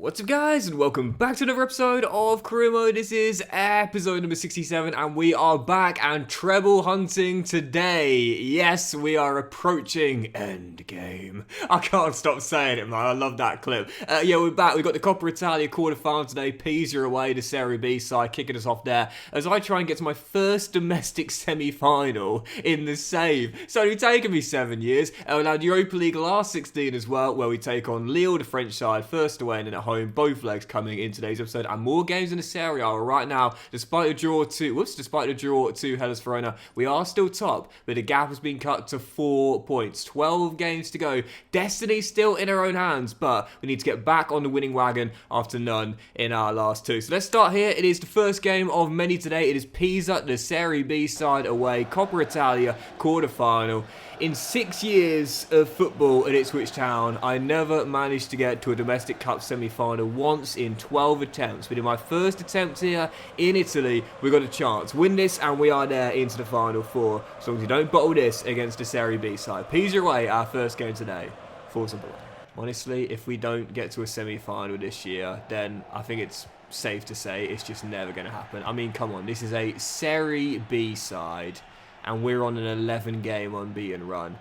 What's up guys, and welcome back to another episode of Career Mode. This is episode number 67 and we are back and treble hunting today. Yes, we are approaching endgame. I can't stop saying it, man. I love that clip. Yeah, we're back. We've got the Coppa Italia quarterfinal today. Pisa away, the Serie B side, kicking us off there as I try and get to my first domestic semi-final in the save. It's only taken me 7 years. We'll have Europa League last 16 as well, where we take on Lille, the French side, first away and then at home. Both legs coming in today's episode, and more games in the Serie A. Right now, despite the draw to Hellas Verona, we are still top, but the gap has been cut to 4 points. 12 games to go. Destiny still in our own hands, but we need to get back on the winning wagon after none in our last two. So let's start here. It is the first game of many today. It is Pisa, the Serie B side away, Coppa Italia quarterfinal. In 6 years of football at Ipswich Town, I never managed to get to a domestic cup semi-final once in 12 attempts. But in my first attempt here in Italy, we got a chance. Win this and we are there into the final four. As long as you don't bottle this against the Serie B side. Pisa away, our first game today. Forza Bologna. Honestly, if we don't get to a semi-final this year, then I think it's safe to say it's just never going to happen. I mean, come on, this is a Serie B side. And we're on an 11-game unbeaten run.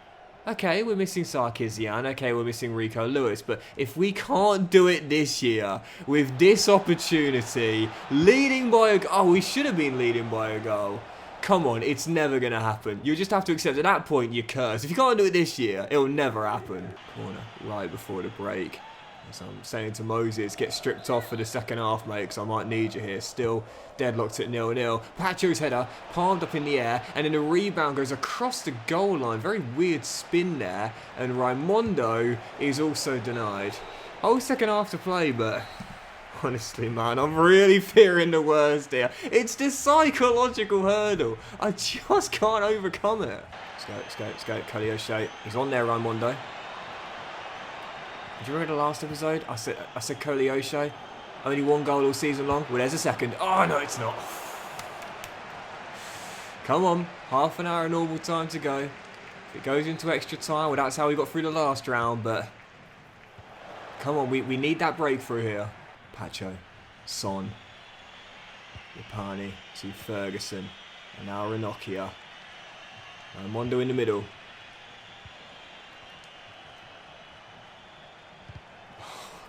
Okay, we're missing Sarkisian. Okay, we're missing Rico Lewis. But if we can't do it this year, with this opportunity, leading by a goal... Oh, we should have been leading by a goal. Come on, it's never going to happen. You just have to accept at that point you're cursed. If you can't do it this year, it'll never happen. Corner right before the break. As I'm saying to Moses, get stripped off for the second half, mate, because I might need you here. Still deadlocked at 0-0. Pacho's header, palmed up in the air, and then the rebound goes across the goal line. Very weird spin there, and Raimondo is also denied. Whole second half to play, but honestly, man, I'm really fearing the worst here. It's this psychological hurdle. I just can't overcome it. Let's go. Kolyoshe. He's on there, Raimondo. Did you remember the last episode? I said Kolyoshe. Only one goal all season long. Well, there's a second. Oh, no, it's not. Come on. Half an hour of normal time to go. If it goes into extra time, well, that's how we got through the last round, but... Come on, we need that breakthrough here. Pacho. Son. Yapani to Ferguson. And now Ranocchia. Raimondo in the middle.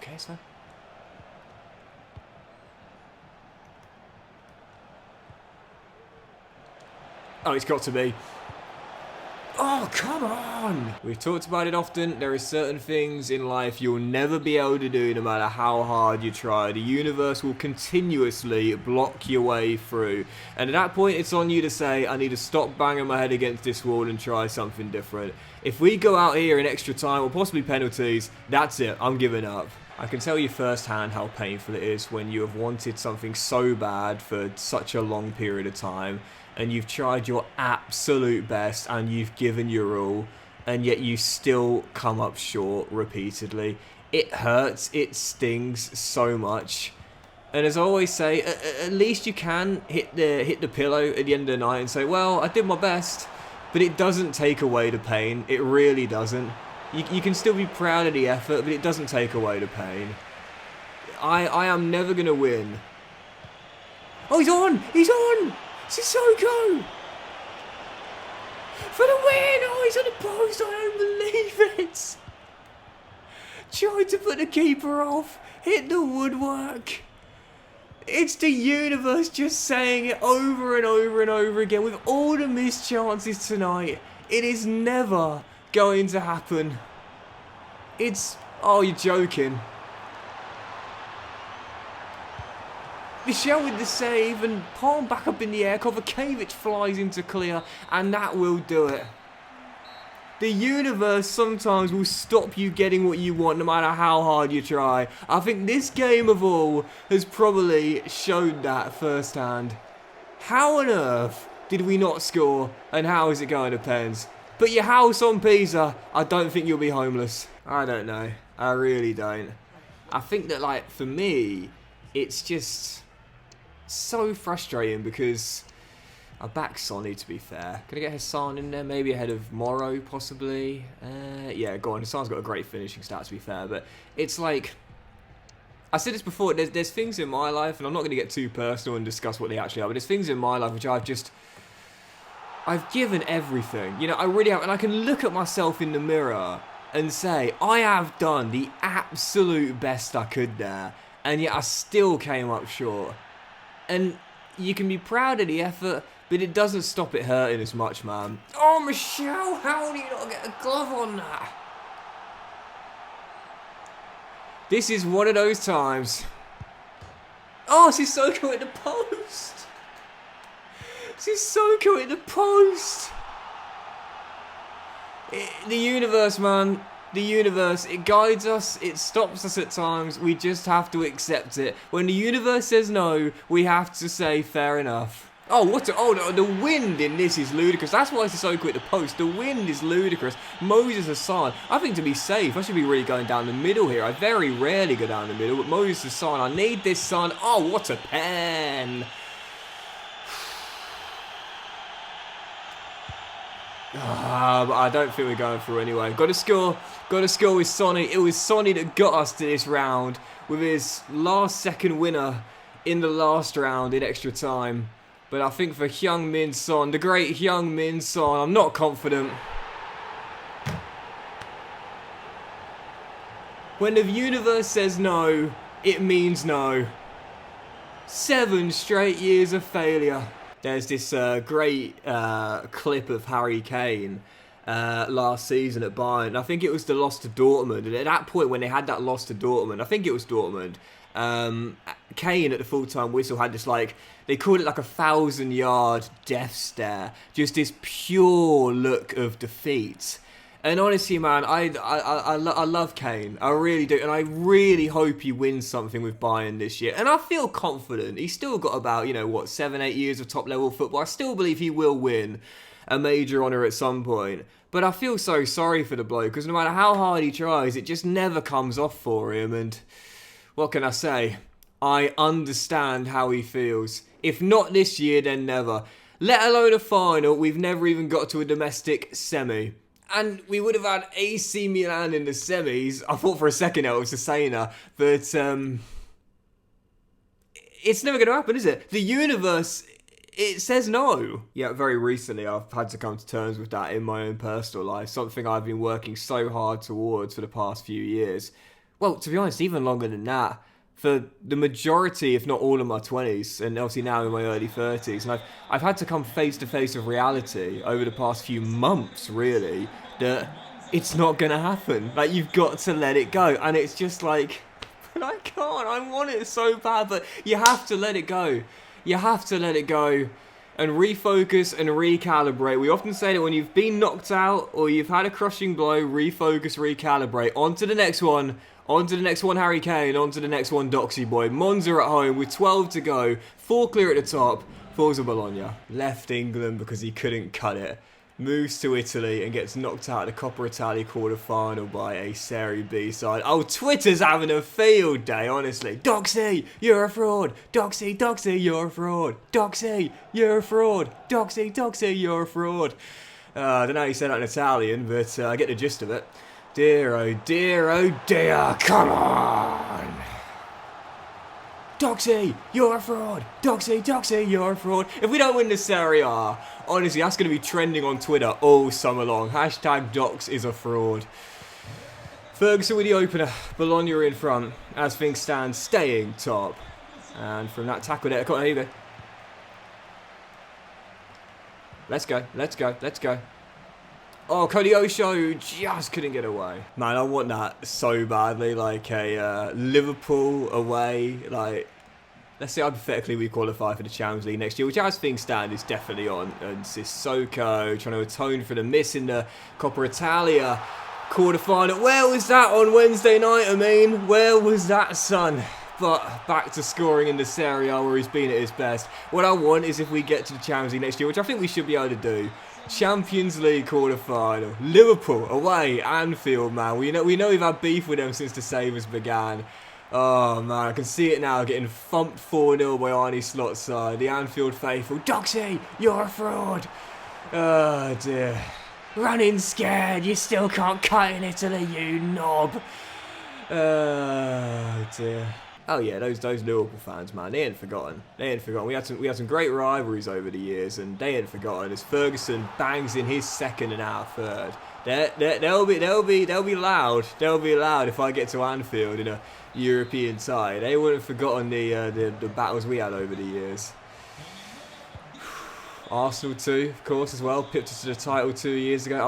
Okay, so. Oh, it's got to be. Oh, come on! We've talked about it often. There are certain things in life you'll never be able to do no matter how hard you try. The universe will continuously block your way through. And at that point, it's on you to say, I need to stop banging my head against this wall and try something different. If we go out here in extra time or possibly penalties, that's it. I'm giving up. I can tell you firsthand how painful it is when you have wanted something so bad for such a long period of time and you've tried your absolute best and you've given your all and yet you still come up short repeatedly. It hurts, it stings so much. And as I always say, at least you can hit the pillow at the end of the night and say, well, I did my best. But it doesn't take away the pain, it really doesn't. You can still be proud of the effort, but it doesn't take away the pain. I am never going to win. Oh, he's on! He's on! Sissoko! For the win! Oh, he's on the post! I don't believe it! Tried to put the keeper off. Hit the woodwork. It's the universe just saying it over and over and over again. With all the missed chances tonight, it is never going to happen. It's... Oh, you're joking. Michel with the save and palm back up in the air. Kovacevic flies into clear and that will do it. The universe sometimes will stop you getting what you want no matter how hard you try. I think this game of all has probably showed that firsthand. How on earth did we not score and how is it going to pens? But your house on Pisa, I don't think you'll be homeless. I don't know. I really don't. I think that, like, for me, it's just so frustrating because I back Sonny, to be fair. Could I get Hassan in there? Maybe ahead of Morrow, possibly? Yeah, go on. Hassan's got a great finishing stat, to be fair. But it's like, I said this before, there's things in my life, and I'm not going to get too personal and discuss what they actually are, but there's things in my life which I've given everything. You know, I really have, and I can look at myself in the mirror and say, I have done the absolute best I could there, and yet I still came up short. And you can be proud of the effort, but it doesn't stop it hurting as much, man. Oh, Michelle, how do you not get a glove on that? This is one of those times. Oh, Sissoko at the post. Sissoko at the post. The universe, man. The universe, it guides us, it stops us at times, we just have to accept it. When the universe says no, we have to say fair enough. Oh, the wind in this is ludicrous. That's why it's so quick to post. The wind is ludicrous. Moses Hassan, I think to be safe, I should be really going down the middle here. I very rarely go down the middle, but Moses Hassan, I need this, son. Oh, what a pen. But I don't think we're going through anyway. Got to score with Sonny. It was Sonny that got us to this round with his last second winner in the last round in extra time. But I think for Heung-min Son, the great Heung-min Son, I'm not confident. When the universe says no, it means no. 7 straight years of failure. There's this great clip of Harry Kane last season at Bayern. I think it was the loss to Dortmund. And at that point, when they had that loss to Dortmund, I think it was Dortmund, Kane at the full-time whistle had this, like, they called it like a 1,000-yard death stare. Just this pure look of defeat. And honestly, man, I love Kane. I really do. And I really hope he wins something with Bayern this year. And I feel confident. He's still got about, 7-8 years of top-level football. I still believe he will win a major honour at some point. But I feel so sorry for the bloke, because no matter how hard he tries, it just never comes off for him. And what can I say? I understand how he feels. If not this year, then never. Let alone a final, we've never even got to a domestic semi. And we would have had AC Milan in the semis. I thought for a second it was Cesena, but it's never going to happen, is it? The universe, it says no. Yeah, very recently I've had to come to terms with that in my own personal life. Something I've been working so hard towards for the past few years. Well, to be honest, even longer than that. For the majority, if not all of my 20s, and obviously now in my early 30s, and I've had to come face to face with reality over the past few months, really, that it's not going to happen. Like, you've got to let it go. And it's just like, but I can't, I want it so bad, but you have to let it go. You have to let it go and refocus and recalibrate. We often say that when you've been knocked out or you've had a crushing blow, refocus, recalibrate. On to the next one. On to the next one, Harry Kane. On to the next one, Doxy boy. Monza at home with 12 to go. 4 clear at the top. Falls to Bologna. Left England because he couldn't cut it. Moves to Italy and gets knocked out of the Coppa Italia quarter-final by a Serie B side. Oh, Twitter's having a field day, honestly. Doxy, you're a fraud. Doxy, Doxy, you're a fraud. Doxy, you're a fraud. Doxy, Doxy, you're a fraud. I don't know how you say that in Italian, but I get the gist of it. Dear, oh dear, oh dear, come on! Doxy, you're a fraud! Doxy, Doxy, you're a fraud! If we don't win the Serie A, honestly, that's going to be trending on Twitter all summer long. Hashtag Docs is a fraud. Ferguson with the opener. Bologna in front. As things stand, staying top. And from that tackle there, here you go. Let's go, let's go, let's go. Oh, Cody Osho just couldn't get away. Man, I want that so badly. Like a Liverpool away. Like, let's say hypothetically we qualify for the Champions League next year, which as things stand is definitely on. And Sissoko trying to atone for the miss in the Coppa Italia quarter-final. Where was that on Wednesday night, Where was that, son? But back to scoring in the Serie A where he's been at his best. What I want is if we get to the Champions League next year, which I think we should be able to do. Champions League quarter-final. Liverpool away, Anfield, man. We know we've had beef with them since the Sabres began. Oh, man, I can see it now, getting thumped 4-0 by Arne Slot's side. The Anfield faithful. Doxy, you're a fraud. Oh, dear. Running scared. You still can't cut in Italy, you knob. Oh, dear. Oh yeah, those Liverpool fans, man, they ain't forgotten. They ain't forgotten. We had some great rivalries over the years, and they ain't forgotten. As Ferguson bangs in his second and our third, they'll be loud. They'll be loud if I get to Anfield in a European side. They wouldn't have forgotten the battles we had over the years. Arsenal too, of course, as well. Pipped us to the title 2 years ago.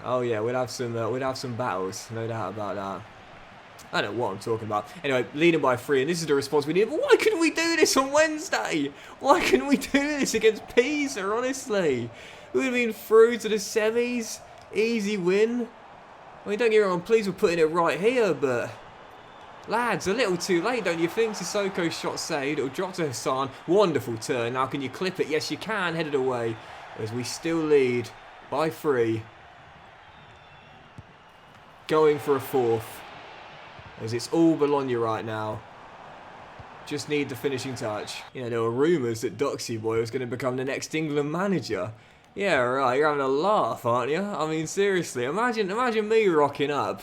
Oh yeah, we'd have some battles, no doubt about that. I don't know what I'm talking about. Anyway, leading by 3, and this is the response we need. But why couldn't we do this on Wednesday? Why couldn't we do this against Pisa, honestly? We would have been through to the semis. Easy win. I mean, don't get me wrong, I'm pleased we're putting it right here, but... Lads, a little too late, don't you think? Sissoko's shot saved. It'll drop to Hassan. Wonderful turn. Now, can you clip it? Yes, you can. Headed away. As we still lead by 3. Going for a 4th. As it's all Bologna right now. Just need the finishing touch. You know, there were rumours that DOCKSY boy was going to become the next England manager. Yeah, right, you're having a laugh, aren't you? I mean, seriously, imagine me rocking up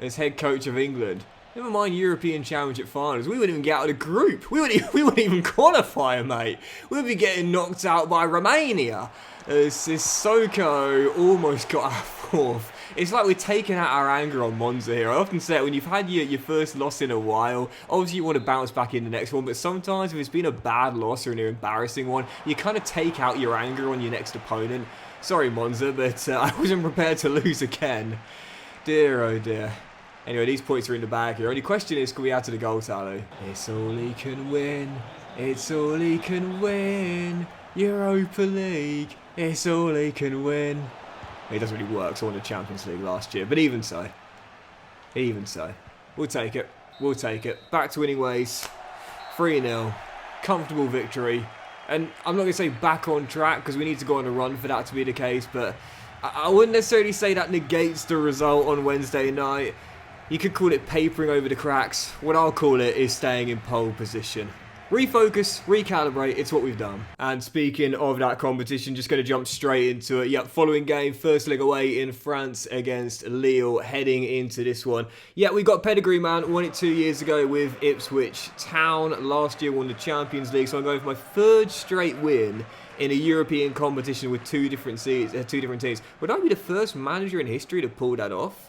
as head coach of England. Never mind European Championship finals, we wouldn't even get out of the group. We wouldn't even qualify, mate. We'd be getting knocked out by Romania. As Sissoko almost got our 4th. It's like we're taking out our anger on Monza here. I often say it, when you've had your first loss in a while, obviously you want to bounce back in the next one, but sometimes if it's been a bad loss or an embarrassing one, you kind of take out your anger on your next opponent. Sorry, Monza, but I wasn't prepared to lose again. Dear, oh dear. Anyway, these points are in the bag here. Only question is, can we add to the goal tally? It's all he can win. It's all he can win. Europa League. It's all he can win. It doesn't really work, so I won the Champions League last year. But even so. We'll take it. We'll take it. Back to winning ways. 3-0. Comfortable victory. And I'm not going to say back on track, because we need to go on a run for that to be the case. But I wouldn't necessarily say that negates the result on Wednesday night. You could call it papering over the cracks. What I'll call it is staying in pole position. Refocus, recalibrate, it's what we've done. And speaking of that competition, just going to jump straight into it. Yep, following game, first leg away in France against Lille, heading into this one. Yeah, we got pedigree, man. Won it 2 years ago with Ipswich Town. Last year won the Champions League, so I'm going for my 3rd straight win in a European competition with two different teams. Would I be the first manager in history to pull that off?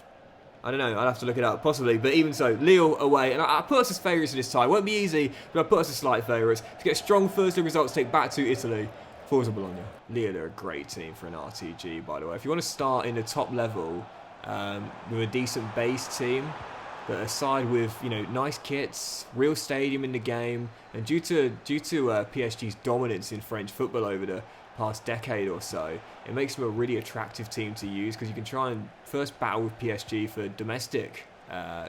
I don't know, I'd have to look it up, possibly. But even so, Lille away. And I put us as favourites this time. Won't be easy, but I put us as slight favourites. To get strong first leg results, take back to Italy. Forza Bologna. Lille are a great team for an RTG, by the way. If you want to start in the top level with a decent base team, but a side with, you know, nice kits, real stadium in the game, and due to PSG's dominance in French football over the past decade or so, it makes them a really attractive team to use, because you can try and first battle with PSG for domestic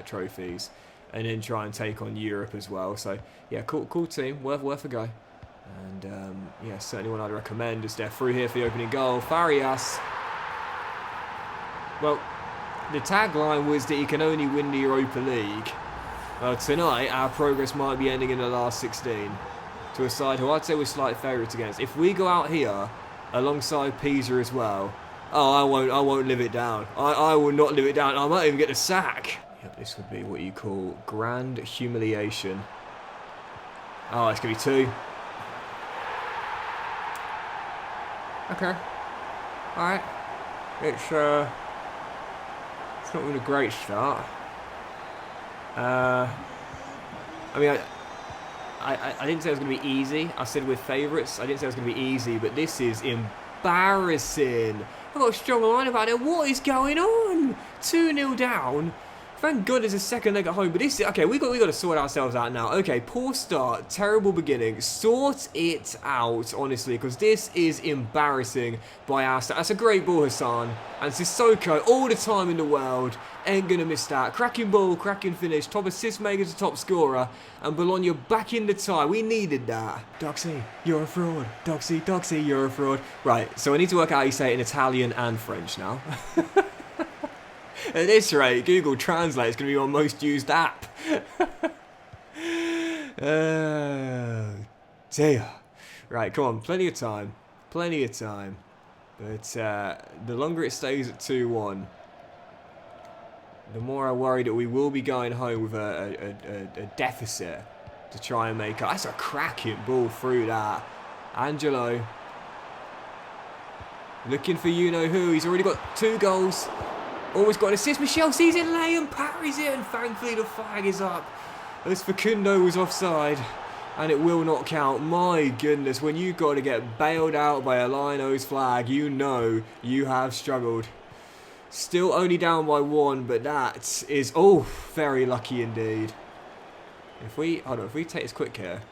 trophies, and then try and take on Europe as well. So yeah, cool team, worth a go. And yeah, certainly one I'd recommend as they're through here for the opening goal. Farias. Well, the tagline was that you can only win the Europa League. Well, tonight our progress might be ending in the last 16 to a side who I'd say we're slight favourites against. If we go out here alongside Pisa as well, oh, I won't live it down. I will not live it down. I might even get a sack. Yep, this would be what you call grand humiliation. Oh, it's going to be 2. Okay. Alright. It's not been a great start. I mean, I didn't say it was going to be easy. I said we're favourites. I didn't say it was going to be easy, but this is embarrassing. I've got a strong line about it. What is going on? 2-0 down. Thank God there's a second leg at home, but this is, okay, we got to sort ourselves out now. Okay, poor start, terrible beginning. Sort it out, honestly, because this is embarrassing by our side. That's a great ball, Hassan. And Sissoko, all the time in the world, ain't going to miss that. Cracking ball, cracking finish, top assist maker to top scorer, and Bologna back in the tie. We needed that. DOCKSY, you're a fraud. DOCKSY, you're a fraud. Right, so I need to work out how you say it in Italian and French now. At this rate, Google Translate is going to be our most used app. Oh, dear. Right, come on, plenty of time. Plenty of time. But the longer it stays at 2-1, the more I worry that we will be going home with a deficit to try and make up. That's a cracking ball through that. Angelo. Looking for you-know-who. He's already got 2 goals. Almost got an assist. Michel sees it lay and parries it. And thankfully the flag is up. As Facundo was offside. And it will not count. My goodness, when you got to get bailed out by a Liono's flag, you know you have struggled. Still only down by 1, but that is, oh, very lucky indeed. If we take this quick here.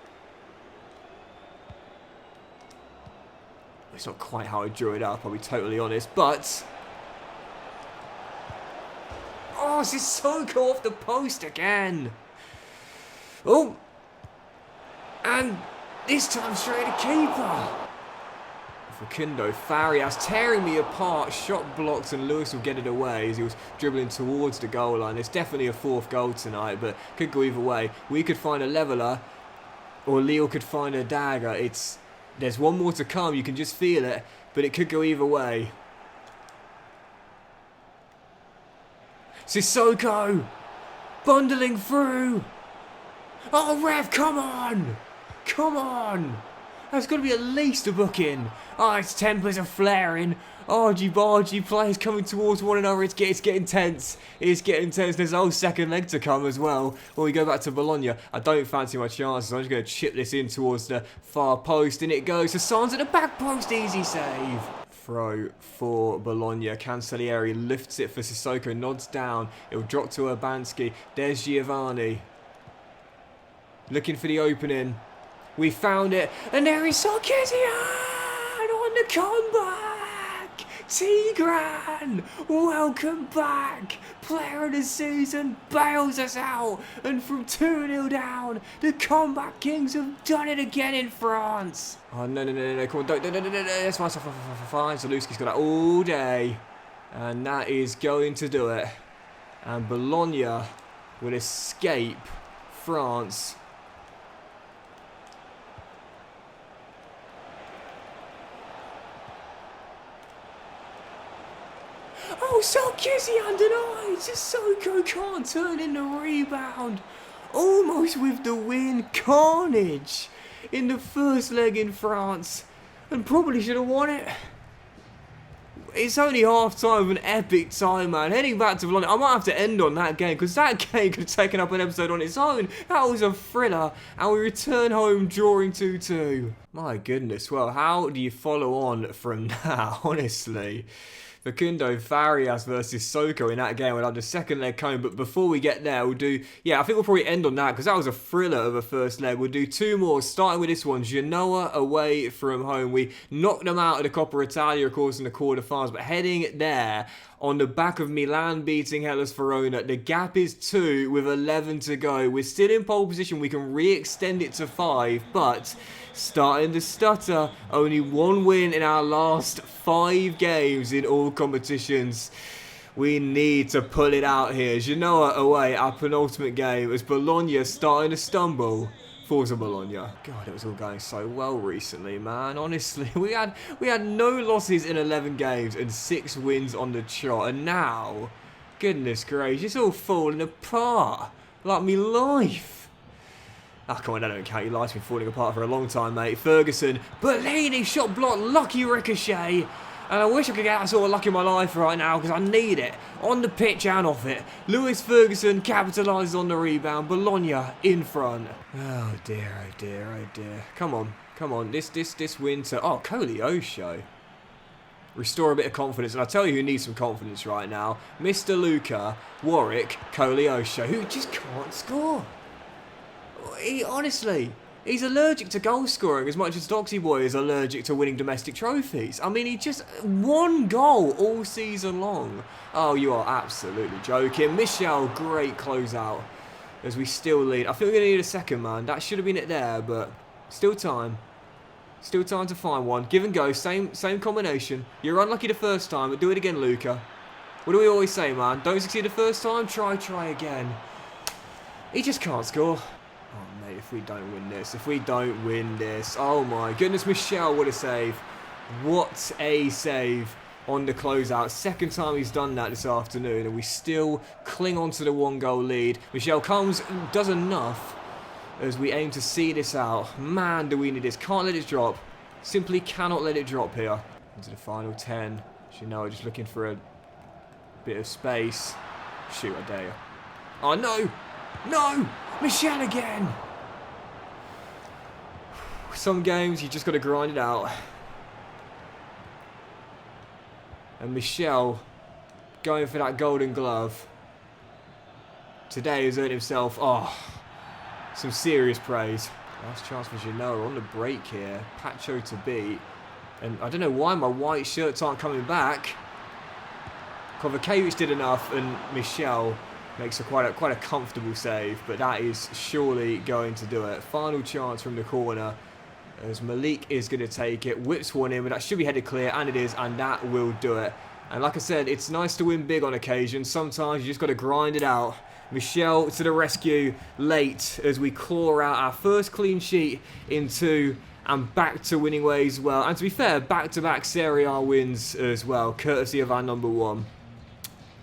It's not quite how I drew it up, I'll be totally honest, but... Oh, this is so cool off the post again. Oh. And this time straight to keeper. Facundo, Farias tearing me apart. Shot blocked and Lewis will get it away as he was dribbling towards the goal line. It's definitely a 4th goal tonight, but could go either way. We could find a leveller or Lille could find a dagger. There's one more to come. You can just feel it, but it could go either way. Sissoko bundling through. Oh, ref, come on. Come on! That's got to be at least a booking. Oh, its tempers are flaring. Argy-bargy players coming towards one another. It's getting tense. It's getting tense. There's a whole second leg to come as well. When we go back to Bologna, I don't fancy my chances. I'm just going to chip this in towards the far post. And it goes. Hassan's at the back post. Easy save. Throw for Bologna. Cancellieri lifts it for Sissoko. Nods down. It'll drop to Urbanski. There's Giovanni. Looking for the opening. We found it, and there is Sarkisian on the comeback. Tigran, welcome back. Player of the season bails us out, and from 2-0 down, the comeback kings have done it again in France. Oh no! Come on, don't. That's fine. Zaluski's got that all day, and that is going to do it. And Bologna will escape France. Oh, Sarkisian denied. Sissoko can't turn in the rebound. Almost with the win. Carnage in the first leg in France. And probably should have won it. It's only half time of an epic time, man. Heading back to Bologna, I might have to end on that game because that game could have taken up an episode on its own. That was a thriller. And we return home drawing 2-2. My goodness. Well, how do you follow on from that, honestly? Facundo, Farias versus Soko in that game. We'll have the second leg coming, but before we get there, we'll do... Yeah, I think we'll probably end on that, because that was a thriller of a first leg. We'll do 2 more, starting with this one. Genoa away from home. We knocked them out of the Coppa Italia, of course, in the quarterfinals, but heading there on the back of Milan beating Hellas Verona. The gap is 2 with 11 to go. We're still in pole position. We can re-extend it to 5, but... starting to stutter. Only 1 win in our last 5 games in all competitions. We need to pull it out here. Genoa away, our penultimate game, as Bologna starting to stumble. Forza Bologna. God, it was all going so well recently, man. Honestly, we had no losses in 11 games and 6 wins on the trot. And now, goodness gracious, it's all falling apart. Like me life. Oh, come on, that don't count. Your life's been falling apart for a long time, mate. Ferguson, Bellini, shot block, lucky ricochet. And I wish I could get that sort of luck in my life right now because I need it. On the pitch and off it. Lewis Ferguson capitalises on the rebound. Bologna in front. Oh dear, oh dear, oh dear. Come on, come on. This winter. Oh, Koleosho. Restore a bit of confidence. And I'll tell you who needs some confidence right now. Mr. Luca, Warwick, Koleosho, who just can't score. Honestly, he's allergic to goal scoring as much as DOCKSY Boy is allergic to winning domestic trophies. I mean, he just 1 goal all season long. Oh, you are absolutely joking. Michel, great closeout as we still lead. I think we're going to need a second, man. That should have been it there, but still time. Still time to find one. Give and go, same combination. You're unlucky the first time, but do it again, Luca. What do we always say, man? Don't succeed the first time, try again. He just can't score. Oh, mate, if we don't win this, oh my goodness, Michel, what a save. What a save on the closeout. Second time he's done that this afternoon, and we still cling on to the 1 goal lead. Michel comes, does enough as we aim to see this out. Man, do we need this. Can't let it drop. Simply cannot let it drop here. Into the final 10. As you know, just looking for a bit of space. Shoot, I dare you. Oh, no! No! Michel again! Some games, you just got to grind it out. And Michel, going for that golden glove, today has earned himself, some serious praise. Last chance for Genoa on the break here. Pacho to beat. And I don't know why my white shirts aren't coming back. Kovacevic did enough, and Michel makes quite a comfortable save, but that is surely going to do it. Final chance from the corner, as Malik is going to take it, whips one in, but that should be headed clear, and it is, and that will do it. And like I said, it's nice to win big on occasion. Sometimes you just got to grind it out. Michel to the rescue late as we claw out our first clean sheet in 2 and back to winning ways as well. And to be fair, back-to-back Serie A wins as well, courtesy of our number 1.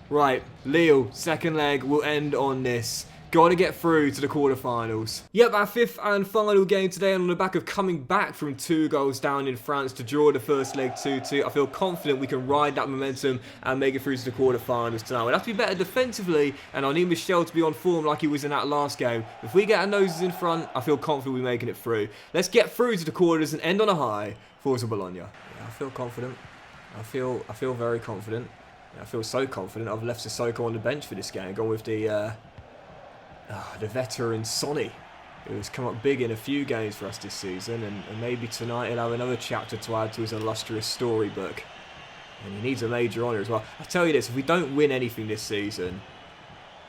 Right, Lille, second leg, will end on this. Got to get through to the quarterfinals. Yep, our 5th and final game today, and on the back of coming back from 2 goals down in France to draw the first leg 2-2, I feel confident we can ride that momentum and make it through to the quarterfinals tonight. We'll have to be better defensively, and I need Michel to be on form like he was in that last game. If we get our noses in front, I feel confident we're making it through. Let's get through to the quarters and end on a high. Forza Bologna. Yeah, I feel confident. I feel very confident. I feel so confident I've left Sissoko on the bench for this game. Gone with the veteran Sonny, who's come up big in a few games for us this season, and maybe tonight he'll have another chapter to add to his illustrious storybook. And he needs a major honour as well. I'll tell you this, if we don't win anything this season,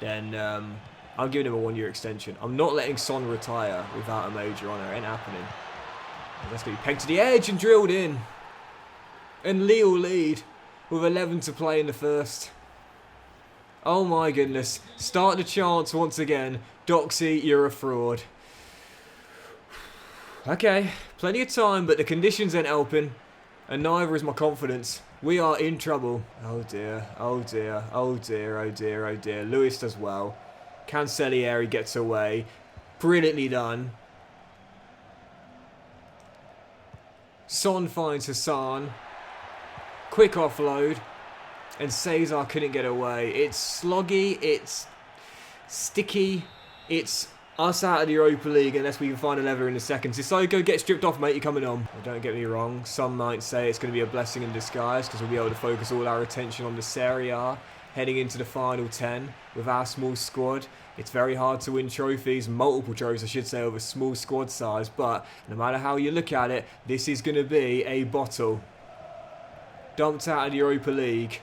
then I'm giving him a 1-year extension. I'm not letting Son retire without a major honour. It ain't happening. That's going to be pegged to the edge and drilled in. And Lille lead with 11 to play in the first. Oh my goodness. Start the chance once again. DOCKSY, you're a fraud. Okay, plenty of time, but the conditions ain't helping. And neither is my confidence. We are in trouble. Oh dear, oh dear, oh dear, oh dear, oh dear. Lewis does well. Cancellieri gets away. Brilliantly done. Son finds Hassan. Quick offload. And Cesar couldn't get away. It's sloggy, it's sticky, it's us out of the Europa League unless we can find a lever in a second. Sissoko, get stripped off, mate, you're coming on. Well, don't get me wrong, some might say it's going to be a blessing in disguise because we'll be able to focus all our attention on the Serie A heading into the final 10 with our small squad. It's very hard to win trophies, multiple trophies I should say, with a small squad size, but no matter how you look at it, this is going to be a bottle. Dumped out of the Europa League.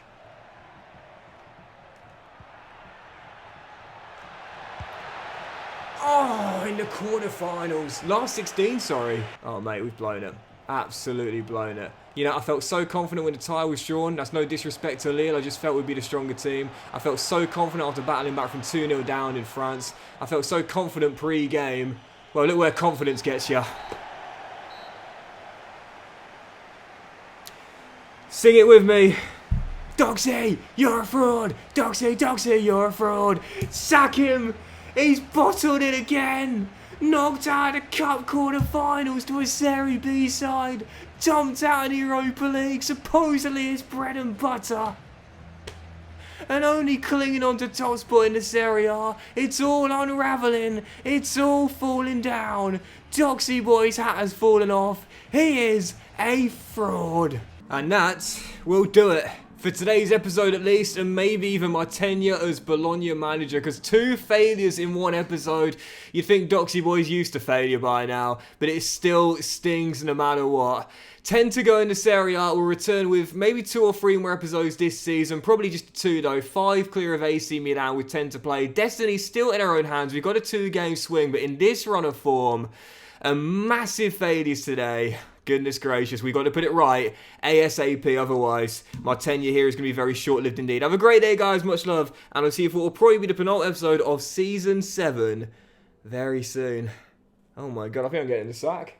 Oh, in the quarterfinals. Last 16, sorry. Oh, mate, we've blown it. Absolutely blown it. You know, I felt so confident when the tie was drawn. That's no disrespect to Lille. I just felt we'd be the stronger team. I felt so confident after battling back from 2-0 down in France. I felt so confident pre-game. Well, look where confidence gets you. Sing it with me. DOCKSY, you're a fraud. DOCKSY, you're a fraud. Sack him. He's bottled it again. Knocked out of the cup quarter-finals to a Serie B side. Dumped out of the Europa League, supposedly his bread and butter. And only clinging on to top spot in the Serie A. It's all unravelling. It's all falling down. DOCKSY boy's hat has fallen off. He is a fraud. And that will do it. For today's episode at least, and maybe even my tenure as Bologna manager, because 2 failures in 1 episode. You'd think DOCKSY boys used to failure by now, but it still stings no matter what. 10 to go in the Serie A. We'll return with maybe 2 or 3 more episodes this season, probably just 2 though. 5 clear of AC Milan with 10 to play. Destiny's still in our own hands. We've got a 2-game swing, but in this run of form, a massive failures today. Goodness gracious, we've got to put it right ASAP, otherwise my tenure here is going to be very short-lived indeed. Have a great day, guys, much love, and I'll see you for what will probably be the penultimate episode of Season 7 very soon. Oh my god, I think I'm getting the sack.